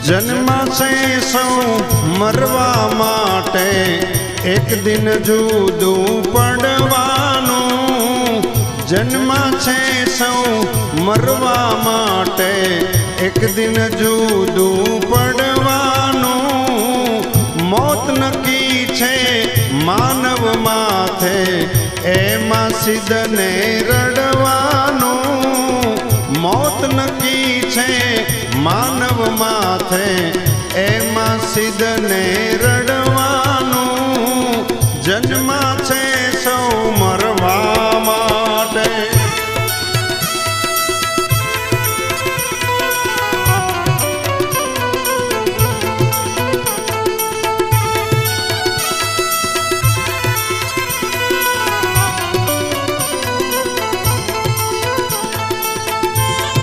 જન્માશે સૌ મરવા માટે, એક દિન જુદું પડવાનું. જન્માશે સૌ મરવા માટે, એક દિન જુદું પડવાનું. મોત નક્કી છે માનવ માથે, એમાં સિદ્ધને રડવાનું. મોત નક્કી છે માનવ માથે, એમાં સિદ્ધને રડવાનું.